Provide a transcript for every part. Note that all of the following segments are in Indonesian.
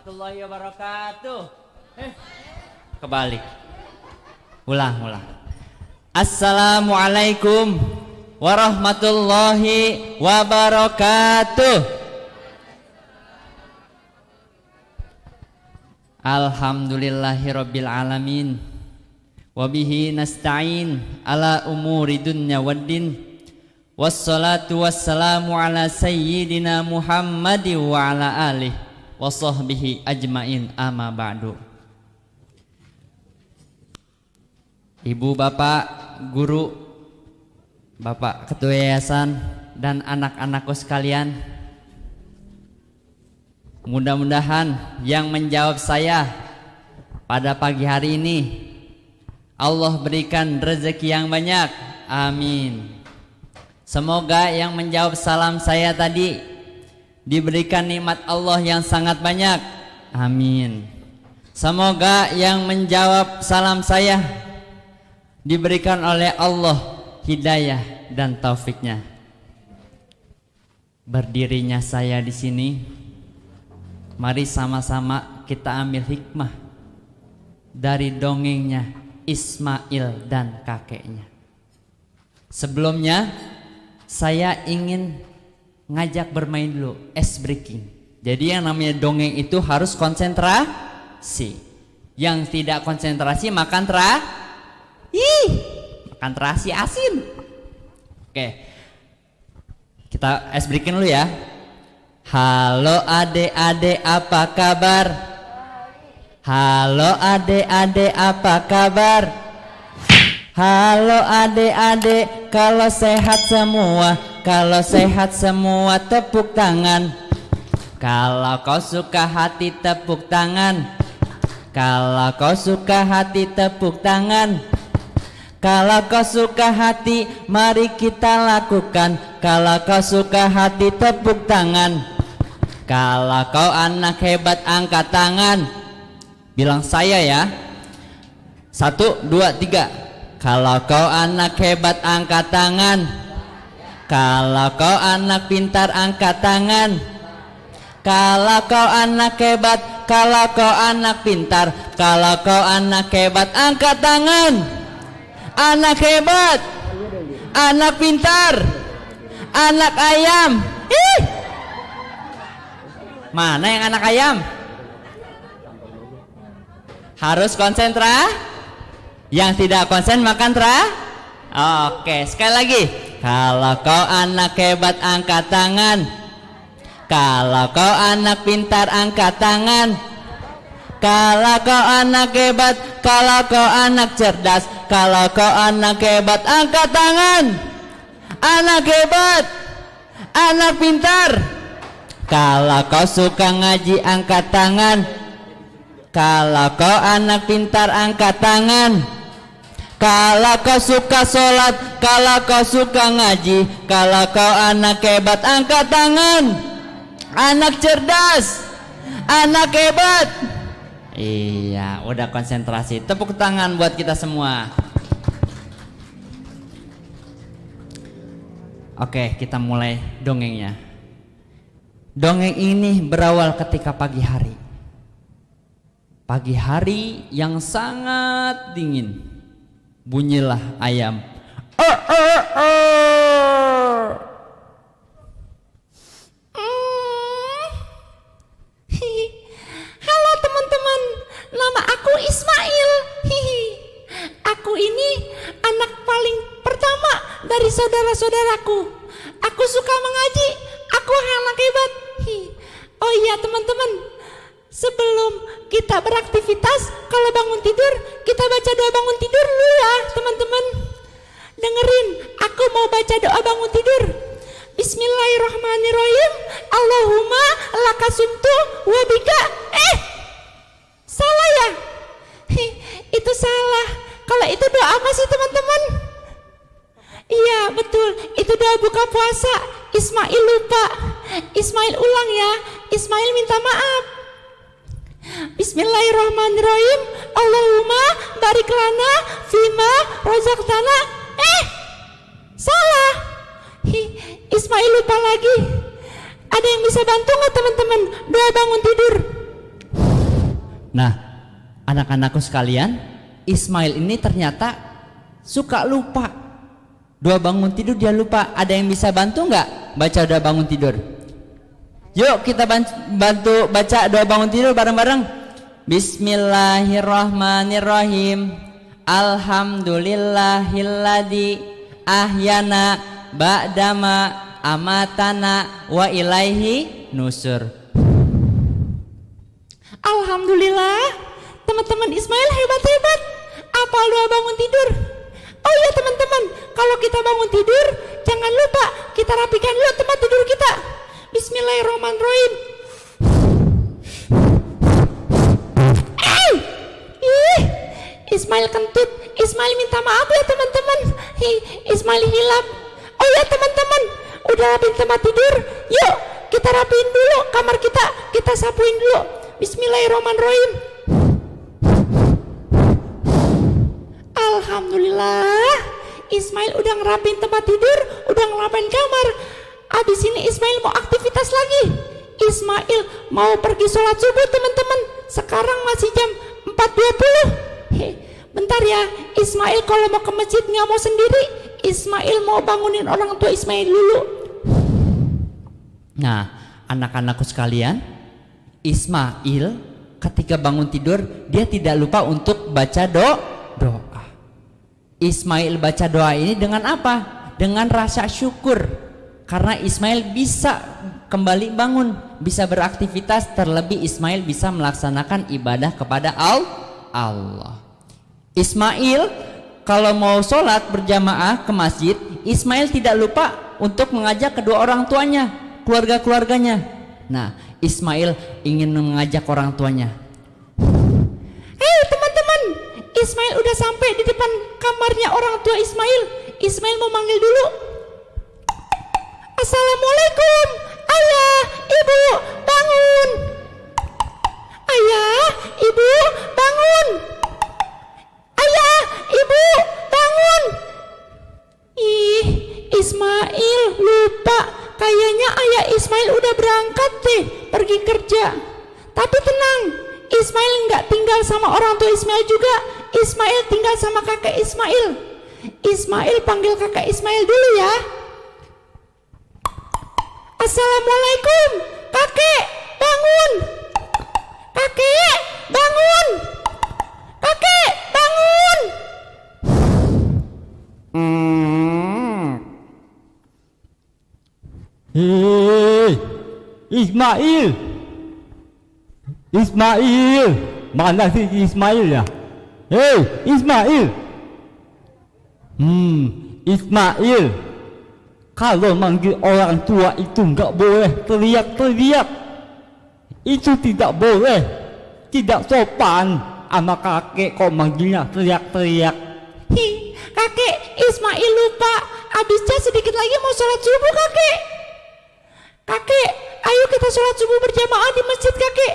warahmatullahi wabarakatuh. Kebalik. Ulang. Assalamualaikum warahmatullahi wabarakatuh. Alhamdulillahirabbil alamin. Wabihi nasta'in ala umuri dunya waddin. Wassalatu wassalamu ala sayyidina Muhammadi wa ala alihi wa sahbihi ajmain, amma ba'du. Ibu, bapak, guru, bapak ketua yayasan, dan anak-anakku sekalian, mudah-mudahan yang menjawab saya pada pagi hari ini Allah berikan rezeki yang banyak, amin. Semoga yang menjawab salam saya tadi diberikan nikmat Allah yang sangat banyak, amin. Semoga yang menjawab salam saya diberikan oleh Allah hidayah dan taufiknya. Berdirinya saya di sini, mari sama-sama kita ambil hikmah dari dongengnya Ismail dan kakeknya. Sebelumnya saya ingin ngajak bermain dulu, ice breaking. Jadi yang namanya dongeng itu harus konsentrasi. Yang tidak konsentrasi makan terasi asin. Oke, kita ice breaking dulu ya. Halo adik-adik, apa kabar? Halo adik-adik, apa kabar? Halo adik-adik, kalau sehat semua tepuk tangan. Kalau kau suka hati tepuk tangan. Kalau kau suka hati tepuk tangan. Kalau kau suka hati mari kita lakukan. Kalau kau suka hati tepuk tangan. Kalau kau anak hebat angkat tangan. Bilang saya ya. 1, 2, 3. Kalau kau anak hebat angkat tangan. Kalau kau anak pintar angkat tangan. Kalau kau anak hebat, kalau kau anak pintar, kalau kau anak hebat angkat tangan. Anak hebat, anak pintar, anak ayam. Mana yang anak ayam? Harus konsentrasi. Yang tidak konsen makan Oke, sekali lagi. Kalau kau anak hebat angkat tangan. Kalau kau anak pintar angkat tangan. Kalau kau anak hebat, kalau kau anak cerdas, kalau kau anak hebat angkat tangan. Anak hebat, anak pintar. Kalau kau suka ngaji angkat tangan. Kalau kau anak pintar angkat tangan. Kalau kau suka sholat, kalau kau suka ngaji, kalau kau anak hebat angkat tangan. Anak cerdas, anak hebat. Iya, udah konsentrasi. Tepuk tangan buat kita semua. Oke, kita mulai dongengnya. Dongeng ini berawal ketika pagi hari. Pagi hari yang sangat dingin. Bunyilah ayam. Halo teman-teman, nama aku Ismail. Aku ini anak paling pertama dari saudara-saudaraku. Aku suka mengaji, aku anak hebat. Oh iya teman-teman, sebelum kita beraktivitas, kalau bangun tidur, kita baca doa bangun tidur dulu ya teman-teman. Dengerin, aku mau baca doa bangun tidur. Bismillahirrahmanirrahim. Allahumma lakasumtu wabika. Salah ya? Itu salah. Kalau itu doa apa sih teman-teman? Iya betul, itu doa buka puasa. Ismail lupa. Ismail ulang ya. Ismail minta maaf. Bismillahirrahmanirrahim. Allahumma barik lana fima razaqtana. Salah. Ismail lupa lagi. Ada yang bisa bantu nggak teman-teman? Doa bangun tidur. Nah, anak-anakku sekalian, Ismail ini ternyata suka lupa. Doa bangun tidur dia lupa. Ada yang bisa bantu nggak baca doa bangun tidur? Yuk kita bantu baca doa bangun tidur bareng-bareng. Bismillahirrahmanirrahim. Alhamdulillahilladzi ahyana ba'dama amatana wa ilaihi nusur. Alhamdulillah, teman-teman Ismail hebat-hebat. Apal doa bangun tidur. Oh iya teman-teman, kalau kita bangun tidur, jangan lupa kita rapikan dulu tempat tidur kita. Bismillahirrahmanirrahim. Ismail kentut. Ismail minta maaf ya teman-teman. Ismail hilap. Oh ya teman-teman, udah rapiin tempat tidur. Yuk kita rapiin dulu kamar kita. Kita sapuin dulu. Bismillahirrahmanirrahim. Alhamdulillah, Ismail udah ngerapiin tempat tidur, udah ngerapiin kamar. Abis ini Ismail mau aktivitas lagi. Ismail mau pergi sholat subuh teman-teman. Sekarang masih jam 4.20. Bentar ya, Ismail kalau mau ke masjid nggak mau sendiri. Ismail mau bangunin orang tua Ismail dulu. Nah, anak-anakku sekalian, Ismail ketika bangun tidur dia tidak lupa untuk baca doa. Ismail baca doa ini dengan apa? Dengan rasa syukur, karena Ismail bisa kembali bangun, bisa beraktivitas, terlebih Ismail bisa melaksanakan ibadah kepada Allah. Ismail kalau mau sholat berjamaah ke masjid, Ismail tidak lupa untuk mengajak kedua orang tuanya, keluarga-keluarganya. Nah, Ismail ingin mengajak orang tuanya. Hei teman-teman, Ismail udah sampai di depan kamarnya orang tua Ismail. Ismail mau manggil dulu. Assalamualaikum, ayah, ibu, bangun. Ayah, ibu, bangun. Ayah, ibu, bangun. Ih, Ismail lupa. Kayaknya ayah Ismail udah berangkat deh, pergi kerja. Tapi tenang, Ismail nggak tinggal sama orang tua Ismail juga. Ismail tinggal sama kakek Ismail. Ismail panggil kakek Ismail dulu ya. Assalamualaikum, kakek, bangun. Kakek, bangun. Kakek, bangun. Hei, Ismail, mana si Ismail ya? Hei, Ismail, Ismail, kalau manggil orang tua itu nggak boleh teriak-teriak, itu tidak boleh, tidak sopan. Sama kakek kok manggilnya teriak-teriak. Kakek, Ismail lupa. Habisnya sedikit lagi mau sholat subuh kakek. Kakek, ayo kita sholat subuh berjamaah di masjid kakek.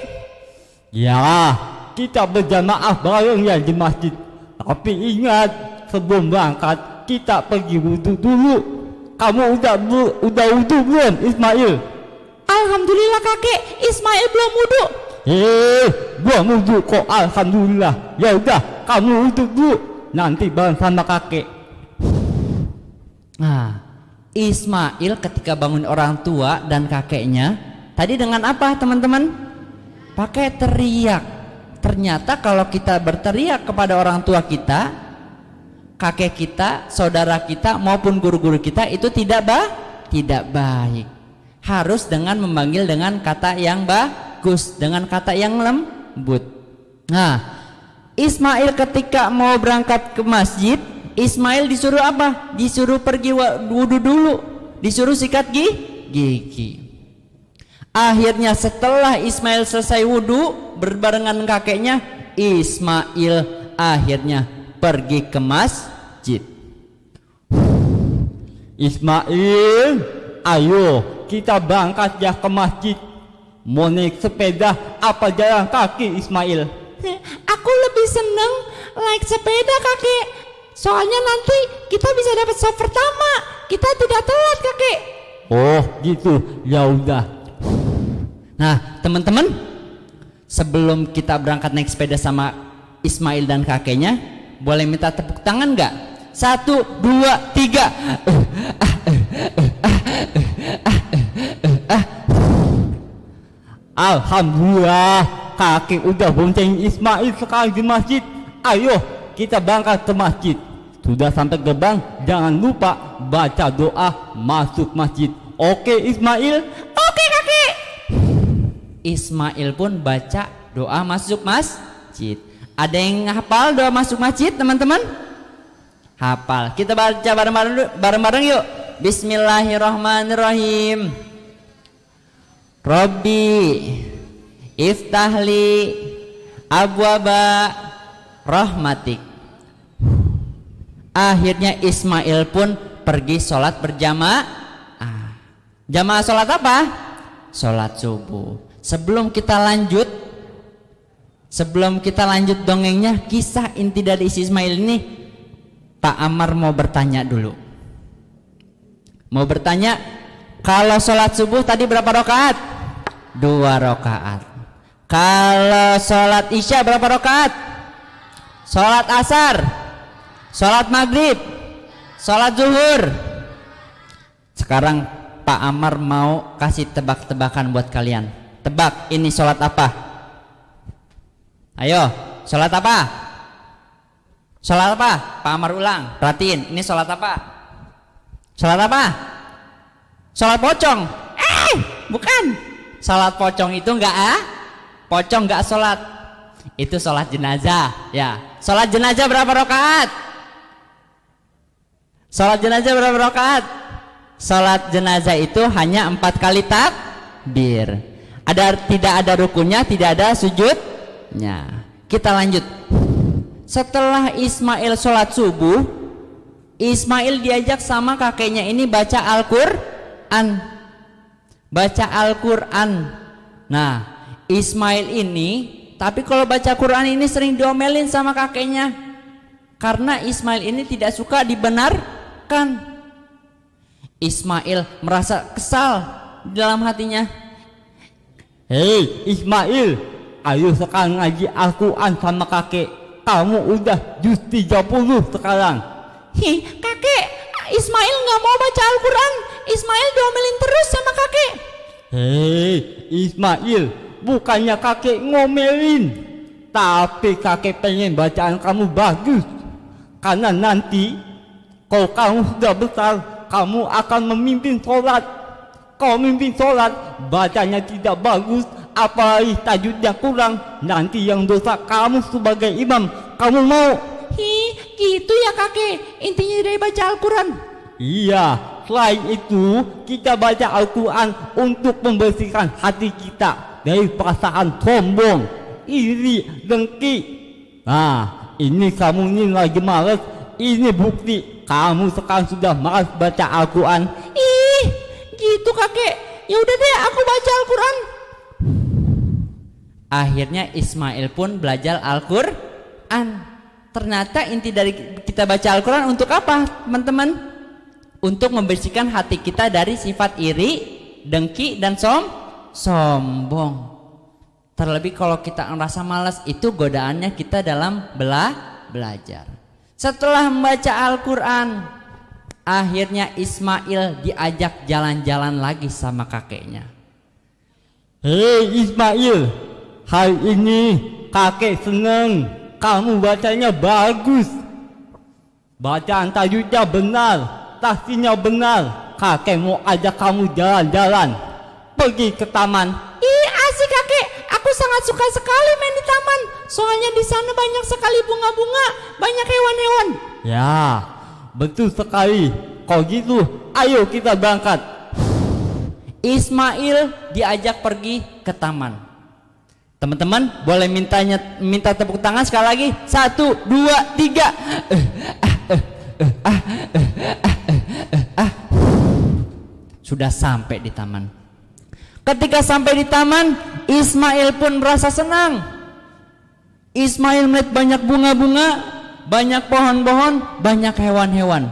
Ya, kita berjamaah bareng ya di masjid. Tapi ingat, sebelum berangkat kita pergi wudhu dulu. Kamu udah wudhu belum, Ismail? Alhamdulillah kakek, Ismail belum wudhu. Belum wudhu kok, alhamdulillah. Ya udah, kamu wudhu dulu, nanti bareng sama kakek. Nah, Ismail ketika bangun orang tua dan kakeknya tadi dengan apa teman-teman? Pakai teriak. Ternyata kalau kita berteriak kepada orang tua kita, kakek kita, saudara kita maupun guru-guru kita itu tidak baik. Harus dengan memanggil dengan kata yang bagus, dengan kata yang lembut. Nah, Ismail ketika mau berangkat ke masjid, Ismail disuruh apa? Disuruh pergi wudhu dulu, disuruh sikat gigi. Akhirnya setelah Ismail selesai wudhu berbarengan kakeknya, Ismail akhirnya pergi ke masjid. Ismail, ayo kita berangkat ya ke masjid. Mau naik sepeda apa jalan kaki, Ismail? Aku lebih seneng naik sepeda kakek. Soalnya nanti kita bisa dapat sop pertama. Kita tidak telat kakek. Oh gitu, ya udah. Nah teman-teman, sebelum kita berangkat naik sepeda sama Ismail dan kakeknya, boleh minta tepuk tangan nggak? 1, 2, 3. Alhamdulillah, kakek udah bonceng Ismail sekarang di masjid. Ayo kita berangkat ke masjid. Sudah sampai gerbang, jangan lupa baca doa masuk masjid. Oke Ismail? Oke kakek. Ismail pun baca doa masuk masjid. Ada yang hafal doa masuk masjid, teman-teman? Hafal. Kita baca bareng-bareng yuk. Bismillahirrahmanirrahim. Rabbi iftahli abwaba rahmatik. Akhirnya Ismail pun pergi sholat berjamaah. Jamaah sholat apa? Sholat subuh. Sebelum kita lanjut dongengnya, kisah inti dari Ismail ini, Pak Amar mau bertanya dulu. Mau bertanya, kalau sholat subuh tadi berapa rakaat? 2 rakaat. Kalau sholat isya berapa rakaat? Sholat asar, sholat maghrib, sholat zuhur. Sekarang Pak Amar mau kasih tebak-tebakan buat kalian. Tebak, ini sholat apa? Ayo, sholat apa? Sholat apa? Pak Amar ulang, perhatiin, ini sholat apa? Sholat apa? Sholat pocong. Bukan. Sholat pocong itu pocong enggak sholat. Itu sholat jenazah. Ya. Sholat jenazah berapa rakaat? Sholat jenazah berapa rakaat? Sholat jenazah itu hanya 4 kali takbir. Tidak ada rukunnya, tidak ada sujudnya. Kita lanjut. Setelah Ismail sholat subuh, Ismail diajak sama kakeknya ini baca Al-Quran. Baca Al-Quran. Nah, Ismail ini, tapi kalau baca Quran ini sering diomelin sama kakeknya, karena Ismail ini tidak suka dibenarkan. Ismail merasa kesal di dalam hatinya. Hei Ismail, ayo sekarang ngaji Al-Quran sama kakek. Kamu udah juz 30 sekarang. Kakek, Ismail nggak mau baca Al-Quran. Ismail diomelin terus sama kakek. Hei Ismail, bukannya kakek ngomelin, tapi kakek pengen bacaan kamu bagus. Karena nanti kalau kamu sudah besar, kamu akan memimpin sholat. Kalau memimpin sholat, bacanya tidak bagus, apalagi tajwidnya kurang, nanti yang dosa kamu sebagai imam. Kamu mau? Gitu ya kakek, intinya dari baca Al-Quran. Iya, selain itu kita baca Al-Quran untuk membersihkan hati kita dari perasaan sombong, iri, dengki. Nah, ini kamu ini lagi malas, ini bukti kamu sekarang sudah malas baca Al-Quran. Gitu kakek, ya udah deh aku baca Al-Quran. Akhirnya Ismail pun belajar Al-Quran. Ternyata inti dari kita baca Al-Quran untuk apa, teman-teman? Untuk membersihkan hati kita dari sifat iri, dengki, dan sombong. Terlebih kalau kita merasa malas, itu godaannya kita dalam belajar. Setelah membaca Al-Quran, akhirnya Ismail diajak jalan-jalan lagi sama kakeknya. Hei Ismail, hari ini kakek seneng kamu bacanya bagus. Bacaan tajwidnya benar, tasnya benar. Kakek mau ajak kamu jalan-jalan, pergi ke taman. Asik kakek, aku sangat suka sekali main di taman. Soalnya di sana banyak sekali bunga-bunga, banyak hewan-hewan. Ya, betul sekali. Kalau gitu, ayo kita berangkat. Ismail diajak pergi ke taman. Teman-teman boleh minta tepuk tangan sekali lagi. 1, 2, 3. Sudah sampai di taman. Ketika sampai di taman, Ismail pun merasa senang. Ismail melihat banyak bunga-bunga, banyak pohon-pohon, banyak hewan-hewan.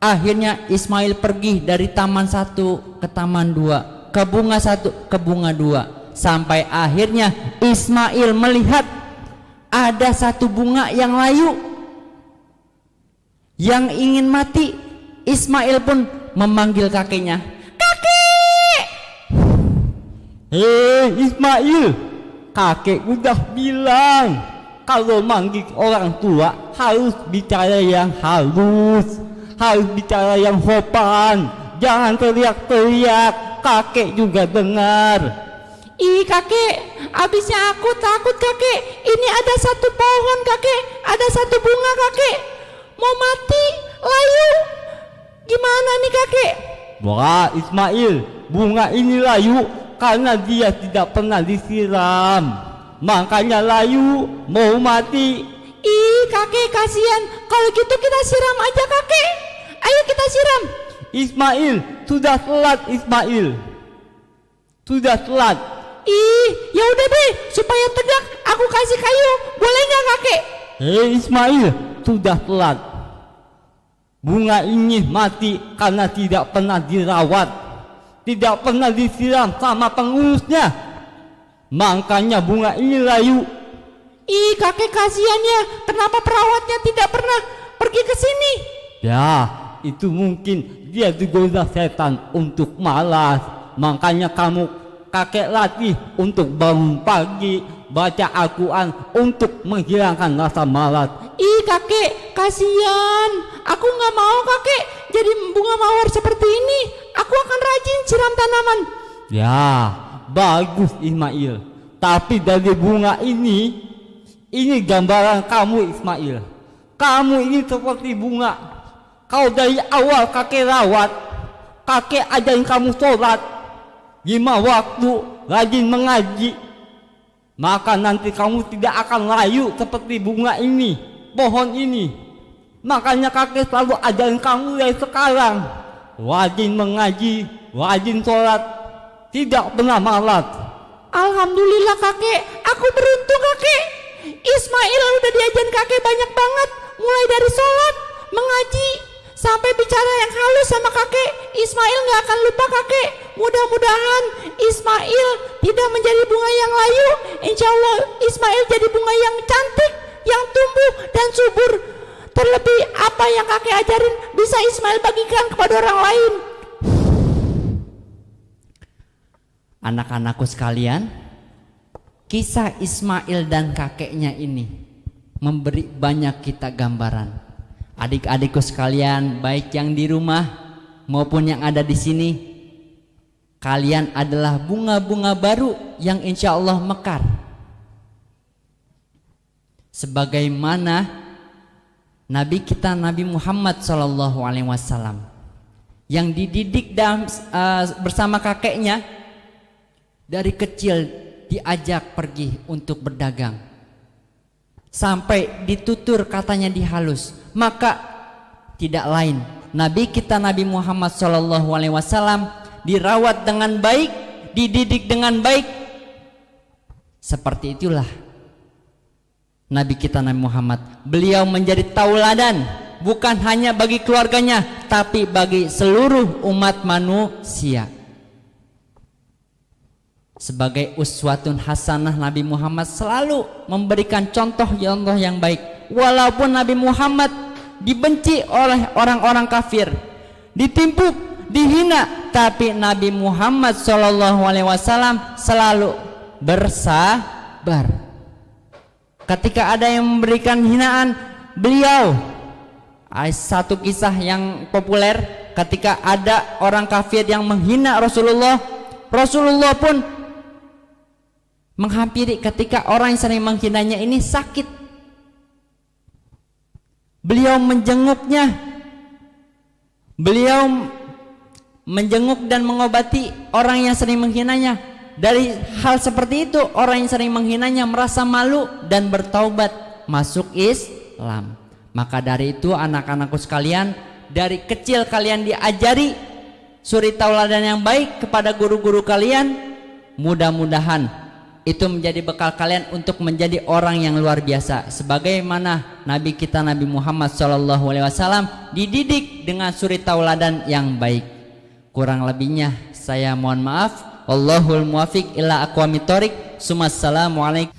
Akhirnya Ismail pergi dari taman 1 ke taman 2, ke bunga 1 ke bunga 2. sampai akhirnya Ismail melihat ada satu bunga yang layu yang ingin mati. Ismail pun memanggil kakeknya. Kakek! Hei Ismail, kakek udah bilang kalau manggil orang tua harus bicara yang halus, harus bicara yang sopan, jangan teriak-teriak. Kakek juga dengar. Ih kakek, abisnya aku takut kakek. Ini ada satu pohon kakek, ada satu bunga kakek, mau mati, layu. Gimana nih kakek? Wah Ismail, bunga ini layu karena dia tidak pernah disiram, makanya layu, mau mati. Ih kakek kasihan. Kalau gitu kita siram aja kakek. Ayo kita siram. Ismail, sudah telat Ismail, sudah telat. Ih ya udah deh, supaya tegak aku kasih kayu, boleh nggak kakek? Hei Ismail, sudah telat. Bunga ini mati karena tidak pernah dirawat, tidak pernah disiram sama pengurusnya, makanya bunga ini layu. Ih kakek kasihan ya, kenapa perawatnya tidak pernah pergi ke sini? Ya, itu mungkin dia digoda setan untuk malas, makanya kamu kakek latih untuk bangun pagi, baca Al-Quran untuk menghilangkan rasa malas. Ih kakek kasihan, aku nggak mau kakek jadi bunga mawar seperti ini. Aku akan rajin siram tanaman. Ya, bagus Ismail. Tapi dari bunga ini gambaran kamu Ismail. Kamu ini seperti bunga. Kau dari awal kakek rawat, kakek ajarin kamu sholat 5 waktu, rajin mengaji, maka nanti kamu tidak akan layu seperti bunga ini, pohon ini. Makanya kakek selalu ajarin kamu dari sekarang, rajin mengaji, rajin sholat, tidak pernah malas. Alhamdulillah kakek, aku beruntung kakek. Ismail udah diajarin kakek banyak banget, mulai dari sholat, mengaji, sampai bicara yang halus sama kakek. Ismail gak akan lupa kakek. Mudah-mudahan Ismail tidak menjadi bunga yang layu. Insya Allah Ismail jadi bunga yang cantik, yang tumbuh dan subur. Terlebih apa yang kakek ajarin bisa Ismail bagikan kepada orang lain. Anak-anakku sekalian, kisah Ismail dan kakeknya ini memberi banyak kita gambaran. Adik-adikku sekalian, baik yang di rumah maupun yang ada di sini, kalian adalah bunga-bunga baru yang insya Allah mekar. Sebagaimana Nabi kita Nabi Muhammad SAW yang dididik bersama kakeknya, dari kecil diajak pergi untuk berdagang, sampai ditutur katanya dihalus. Maka tidak lain, Nabi kita Nabi Muhammad SAW dirawat dengan baik, dididik dengan baik. Seperti itulah Nabi kita Nabi Muhammad. Beliau menjadi tauladan bukan hanya bagi keluarganya, tapi bagi seluruh umat manusia. Sebagai uswatun hasanah, Nabi Muhammad selalu memberikan contoh-contoh yang baik. Walaupun Nabi Muhammad dibenci oleh orang-orang kafir, ditimpuk, dihina, tapi Nabi Muhammad SAW selalu bersabar. Ketika ada yang memberikan hinaan, beliau, satu kisah yang populer, ketika ada orang kafir yang menghina Rasulullah, Rasulullah pun menghampiri ketika orang yang sering menghinanya ini sakit. Beliau menjenguknya, beliau menjenguk dan mengobati orang yang sering menghinanya. Dari hal seperti itu, orang yang sering menghinanya merasa malu dan bertaubat masuk Islam. Maka dari itu anak-anakku sekalian, dari kecil kalian diajari suri tauladan yang baik kepada guru-guru kalian. Mudah-mudahan itu menjadi bekal kalian untuk menjadi orang yang luar biasa. Sebagaimana Nabi kita Nabi Muhammad SAW dididik dengan suri tauladan yang baik. Kurang lebihnya saya mohon maaf. Wallahul muwafiq ila aqwamit thoriq. Assalamualaikum.